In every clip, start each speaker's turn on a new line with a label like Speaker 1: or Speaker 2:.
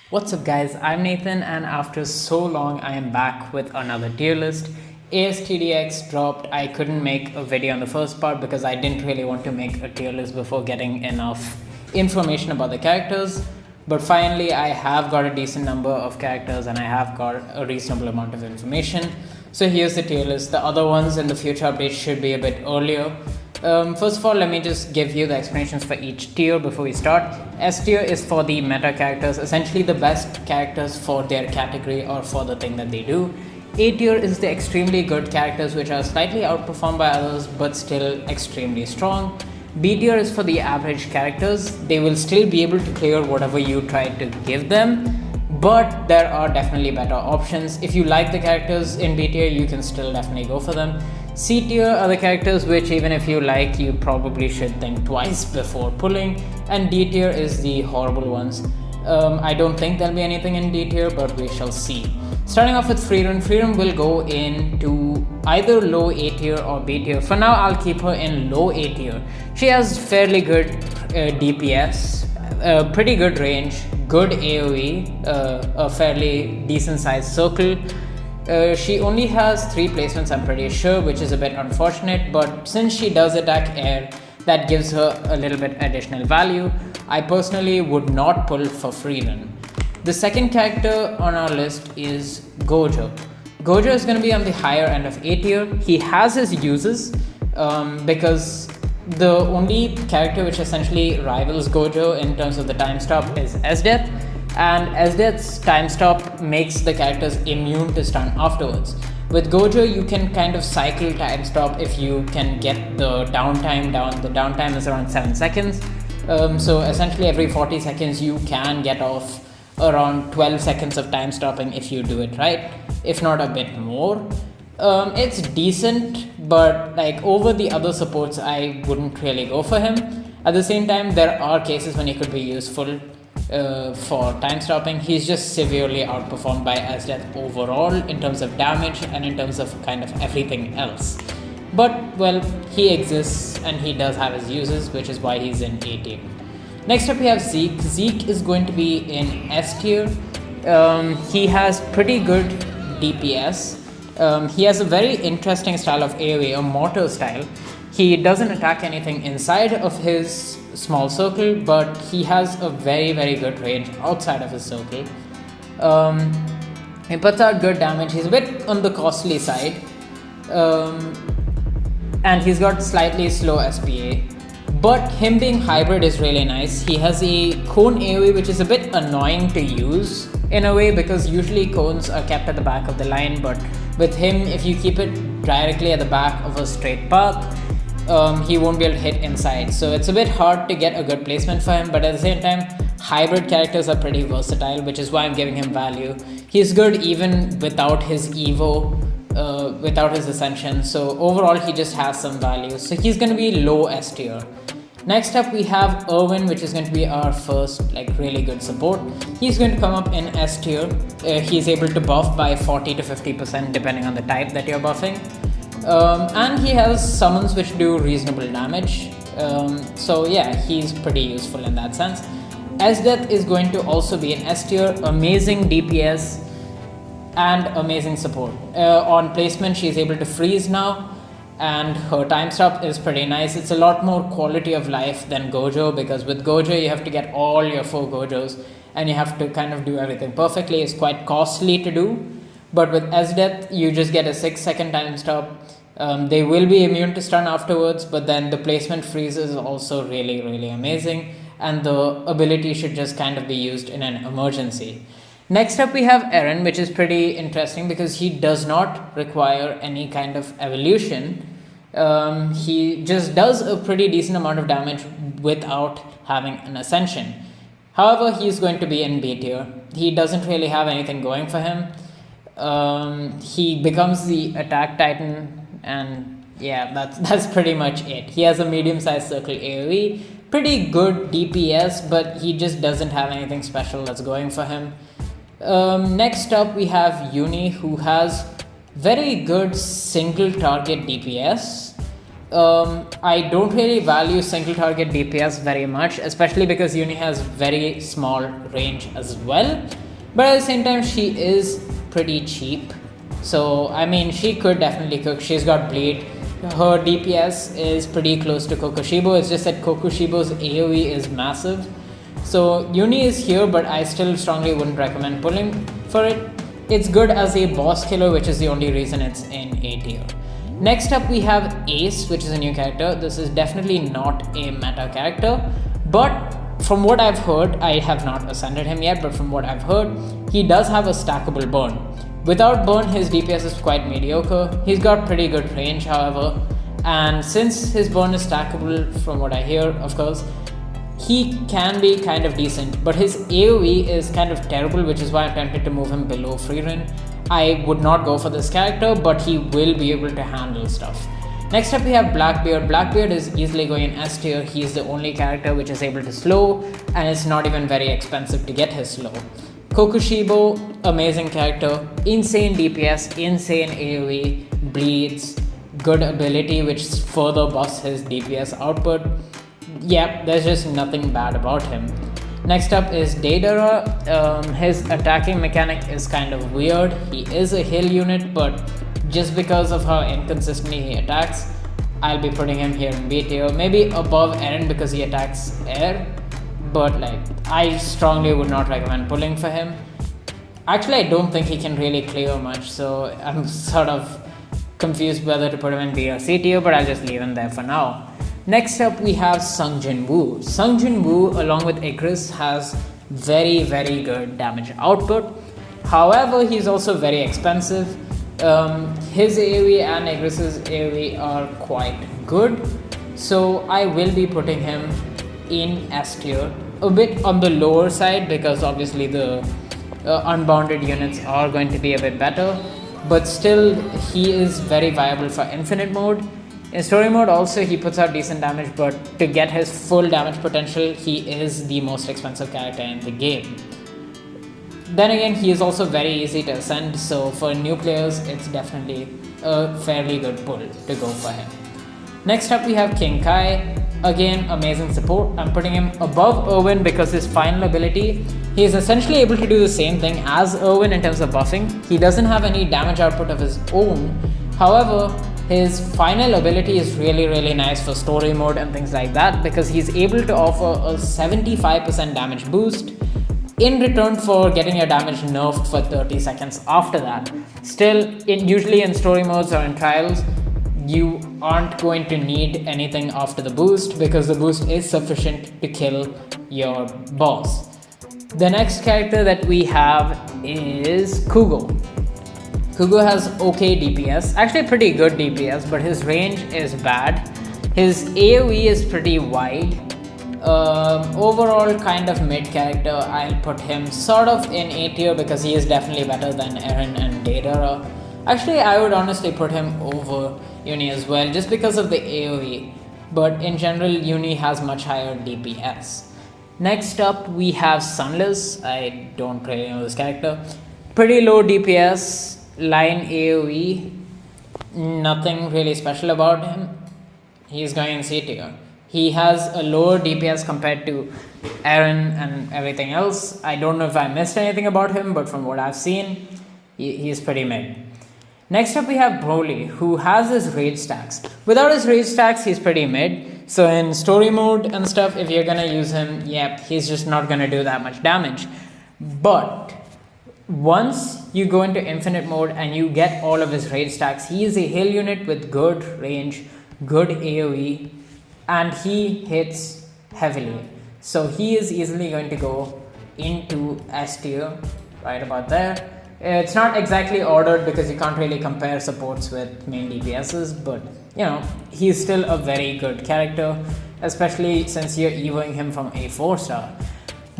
Speaker 1: What's up guys, I'm Nathan and after so long I am back with another tier list. ASTD X dropped. I couldn't make a video on the first part because I didn't really want to make a tier list before getting enough information about the characters. But finally I have got a decent number of characters and I have got a reasonable amount of information. So here's the tier list. The other ones in the future updates should be a bit earlier. First of all, let me just give you the explanations for each tier before we start. S tier is for the meta characters, essentially the best characters for their category or for the thing that they do. A tier is the extremely good characters which are slightly outperformed by others but still extremely strong. B tier is for the average characters. They will still be able to clear whatever you try to give them, but there are definitely better options. If you like the characters in B tier, you can still definitely go for them. C tier are the characters which even if you like, you probably should think twice before pulling, and D tier is the horrible ones. I don't think there'll be anything in D tier, but we shall see. Starting off with Freedom. Freedom will go into either low A tier or B tier. For now, I'll keep her in low A tier. She has fairly good DPS, pretty good range, good AoE, a fairly decent sized circle. She only has 3 placements, I'm pretty sure, which is a bit unfortunate, but since she does attack air, that gives her a little bit additional value. I personally would not pull for Freedom. The second character on our list is Gojo. Gojo is going to be on the higher end of A tier. He has his uses because the only character which essentially rivals Gojo in terms of the time stop is S-Death, and S-Death's time stop makes the characters immune to stun afterwards. With Gojo, you can kind of cycle time stop if you can get the downtime down. The downtime is around 7 seconds. So essentially every 40 seconds you can get off around 12 seconds of time stopping if you do it right, if not a bit more. It's decent, but like over the other supports, I wouldn't really go for him. At the same time, there are cases when he could be useful for time stopping. He's just severely outperformed by S-Death overall in terms of damage and in terms of kind of everything else. But well, he exists and he does have his uses, which is why he's in A tier. Next up we have Zeke. Zeke is going to be in S tier. He has pretty good DPS. He has a very interesting style of AoE, a mortar style. He doesn't attack anything inside of his small circle, but he has a very good range outside of his circle. He puts out good damage. He's a bit on the costly side, and he's got slightly slow SPA. But him being hybrid is really nice. He has a cone AoE which is a bit annoying to use in a way because usually cones are kept at the back of the line, but with him, if you keep it directly at the back of a straight path, he won't be able to hit inside. So it's a bit hard to get a good placement for him, but at the same time, hybrid characters are pretty versatile, which is why I'm giving him value. He's good even without his Evo, without his Ascension. So overall, he just has some value. So he's going to be low S tier. Next up we have Irwin, which is going to be our first like really good support. He's going to come up in S tier. He's able to buff by 40 to 50% depending on the type that you're buffing. And he has summons which do reasonable damage. So yeah, he's pretty useful in that sense. S-Death is going to also be in S tier. Amazing DPS and amazing support. On placement, she's able to freeze now, and her time stop is pretty nice. It's a lot more quality of life than Gojo, because with Gojo you have to get all your 4 Gojos and you have to kind of do everything perfectly. It's quite costly to do, but with S-Death you just get a 6-second time stop. They will be immune to stun afterwards, but then the placement freeze is also really amazing, and the ability should just kind of be used in an emergency. Next up we have Eren, which is pretty interesting because he does not require any kind of evolution. He just does a pretty decent amount of damage without having an ascension. However, he's going to be in B tier. He doesn't really have anything going for him. He becomes the attack titan, and yeah, that's pretty much it. He has a medium-sized circle AoE, pretty good DPS, but he just doesn't have anything special that's going for him. Next up we have Uni, who has very good single target DPS. I don't really value single target DPS very much, especially because Uni has very small range as well. But at the same time, she is pretty cheap. So, I mean, she could definitely cook. She's got bleed. Her DPS is pretty close to Kokushibo. It's just that Kokushibo's AoE is massive. So, Uni is here, but I still strongly wouldn't recommend pulling for it. It's good as a boss killer, which is the only reason it's in A tier. Next up, we have Ace, which is a new character. This is definitely not a meta character, but from what I've heard, I have not ascended him yet, but from what I've heard, he does have a stackable burn. Without burn, his DPS is quite mediocre. He's got pretty good range, however, and since his burn is stackable, from what I hear, of course, he can be kind of decent, but his AoE is kind of terrible, which is why I'm tempted to move him below Freerin. I would not go for this character, but he will be able to handle stuff. Next up, we have Blackbeard. Blackbeard is easily going in S tier. He is the only character which is able to slow, and it's not even very expensive to get his slow. Kokushibo, amazing character, insane DPS, insane AoE, bleeds, good ability which further buffs his DPS output. Yep, there's just nothing bad about him. Next up is Deidara. His attacking mechanic is kind of weird. He is a heal unit, but just because of how inconsistently he attacks, I'll be putting him here in B tier. Maybe above Eren because he attacks air, but like, I strongly would not recommend pulling for him. Actually, I don't think he can really clear much, so I'm sort of confused whether to put him in B or C tier, but I'll just leave him there for now. Next up, we have Sung Jin Woo. Sung Jin Woo, along with Igris, has very, very good damage output. However, he's also very expensive. His AoE and Igris's AoE are quite good, so I will be putting him in S tier. A bit on the lower side because obviously the unbounded units are going to be a bit better, but still he is very viable for infinite mode. In story mode also he puts out decent damage, but to get his full damage potential, he is the most expensive character in the game. Then again, he is also very easy to ascend, so for new players it's definitely a fairly good pull to go for him. Next up, we have King Kai. Again, amazing support. I'm putting him above Irwin because his final ability, he is essentially able to do the same thing as Irwin in terms of buffing. He doesn't have any damage output of his own. However, his final ability is really, really nice for story mode and things like that because he's able to offer a 75% damage boost in return for getting your damage nerfed for 30 seconds after that. Still, usually in story modes or in trials, you aren't going to need anything after the boost because the boost is sufficient to kill your boss. The next character that we have is Kugo. Kugo has okay DPS, actually pretty good DPS, but his range is bad. His AoE is pretty wide. Overall kind of mid character. I'll put him sort of in A tier because he is definitely better than Eren and Deidara. Actually, I would honestly put him over Uni as well just because of the AoE, but in general Uni has much higher DPS. Next up, we have Sunless. I don't really know this character. Pretty low DPS, line AoE, nothing really special about him. He's going in C tier. He has a lower DPS compared to Eren and everything else. I don't know if I missed anything about him, but from what I've seen, he's pretty mid. Next up, we have Broly, who has his rage stacks. Without his rage stacks, he's pretty mid. So in story mode and stuff, if you're gonna use him, yep, he's just not gonna do that much damage. But once you go into infinite mode and you get all of his rage stacks, he is a heal unit with good range, good AoE, and he hits heavily. So he is easily going to go into S tier, right about there. It's not exactly ordered because you can't really compare supports with main DPSs, but you know, he's still a very good character, especially since you're evoing him from a 4-star.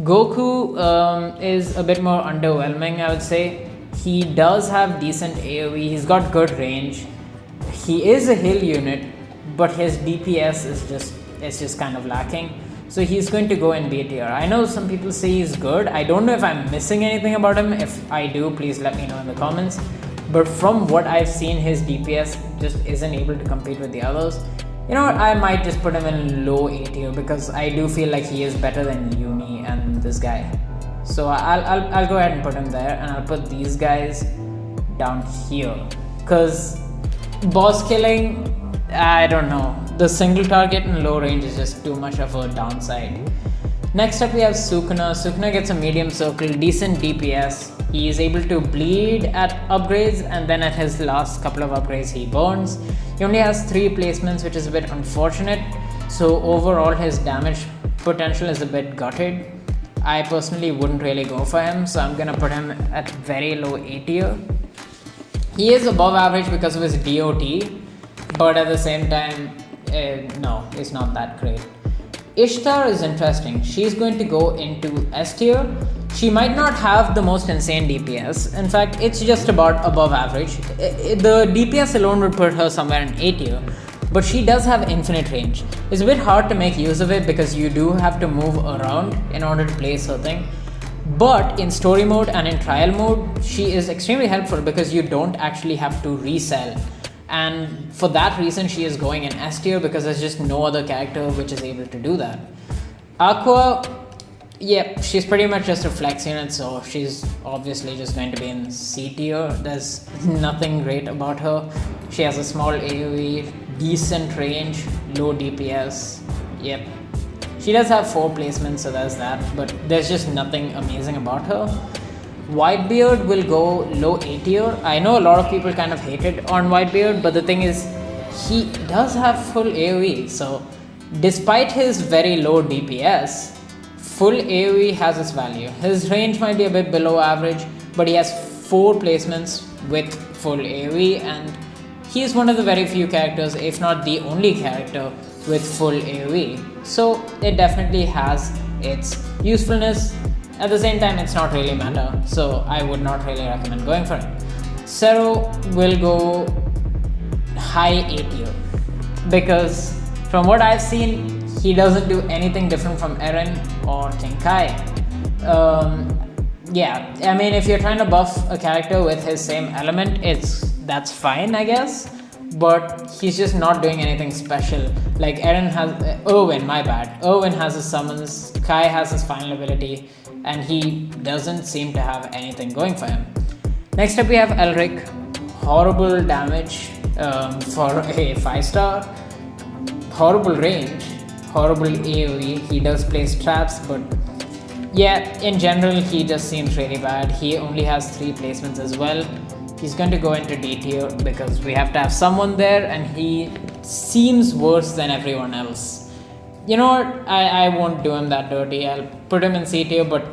Speaker 1: Goku is a bit more underwhelming, I would say. He does have decent AoE, he's got good range. He is a heal unit, but his DPS is just kind of lacking. So he's going to go in B tier. I know some people say he's good. I don't know if I'm missing anything about him. If I do, please let me know in the comments. But from what I've seen, his DPS just isn't able to compete with the others. You know what, I might just put him in low A tier because I do feel like he is better than Yumi and this guy. So I'll go ahead and put him there, and I'll put these guys down here. Because boss killing, I don't know. The single target in low range is just too much of a downside. Next up we have Sukuna. Sukuna gets a medium circle, decent DPS. He is able to bleed at upgrades, and then at his last couple of upgrades he burns. He only has 3 placements, which is a bit unfortunate. So overall his damage potential is a bit gutted. I personally wouldn't really go for him, so I'm gonna put him at very low A tier. He is above average because of his DOT, but at the same time, no, it's not that great. Ishtar is interesting. She's going to go into S tier. She might not have the most insane DPS. In fact, it's just about above average. The DPS alone would put her somewhere in A tier, but she does have infinite range. It's a bit hard to make use of it because you do have to move around in order to place her thing. But in story mode and in trial mode, she is extremely helpful because you don't actually have to resell. And for that reason, she is going in S tier because there's just no other character which is able to do that. Aqua, yeah, she's pretty much just a flex unit, so she's obviously just going to be in C tier. There's nothing great about her. She has a small AoE, decent range, low DPS. Yep. She does have 4 placements, so there's that, but there's just nothing amazing about her. Whitebeard will go low A tier. I know a lot of people kind of hated on Whitebeard, but the thing is, he does have full AoE. So despite his very low DPS, full AoE has its value. His range might be a bit below average, but he has 4 placements with full AoE, and he is one of the very few characters, if not the only character, with full AoE. So it definitely has its usefulness. At the same time, it's not really meta, so I would not really recommend going for it. Zero will go high A tier because from what I've seen, he doesn't do anything different from Eren or King Kai. Yeah, I mean, if you're trying to buff a character with his same element, that's fine, I guess. But he's just not doing anything special. Like Eren has Erwin, my bad. Erwin has his summons, Kai has his final ability, and he doesn't seem to have anything going for him. Next up we have Elric. Horrible damage for a 5-star. Horrible range, horrible AoE. He does place traps, but yeah, in general he just seems really bad. He only has 3 placements as well. He's going to go into D tier because we have to have someone there, and he seems worse than everyone else. You know what, I won't do him that dirty. I'll put him in C tier, but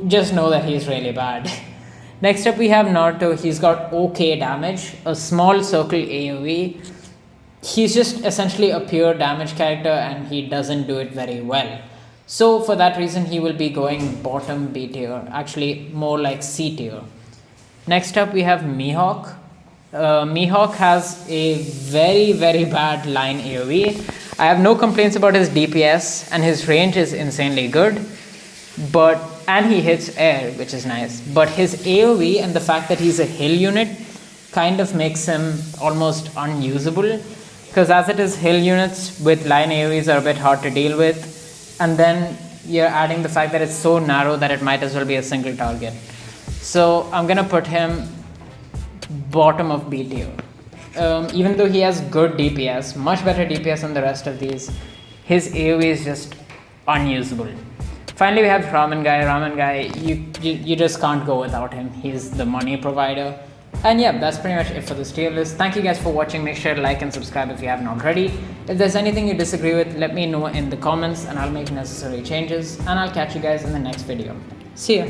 Speaker 1: just know that he's really bad. Next up we have Naruto. He's got okay damage, a small circle AoE. He's just essentially a pure damage character, and he doesn't do it very well. So for that reason, he will be going bottom B tier, actually more like C tier. Next up we have Mihawk. Mihawk has a very bad line AoE. I have no complaints about his DPS, and his range is insanely good, and he hits air, which is nice. But his AoE and the fact that he's a hill unit kind of makes him almost unusable, because as it is, hill units with line AoEs are a bit hard to deal with, and then you're adding the fact that it's so narrow that it might as well be a single target. So I'm gonna put him bottom of B tier. Even though he has good DPS, much better DPS than the rest of these, his AoE is just unusable. Finally, we have Ramen Guy. Ramen Guy, you just can't go without him. He's the money provider. And yeah, that's pretty much it for this tier list. Thank you guys for watching. Make sure to like and subscribe if you haven't already. If there's anything you disagree with, let me know in the comments and I'll make necessary changes. And I'll catch you guys in the next video. See ya.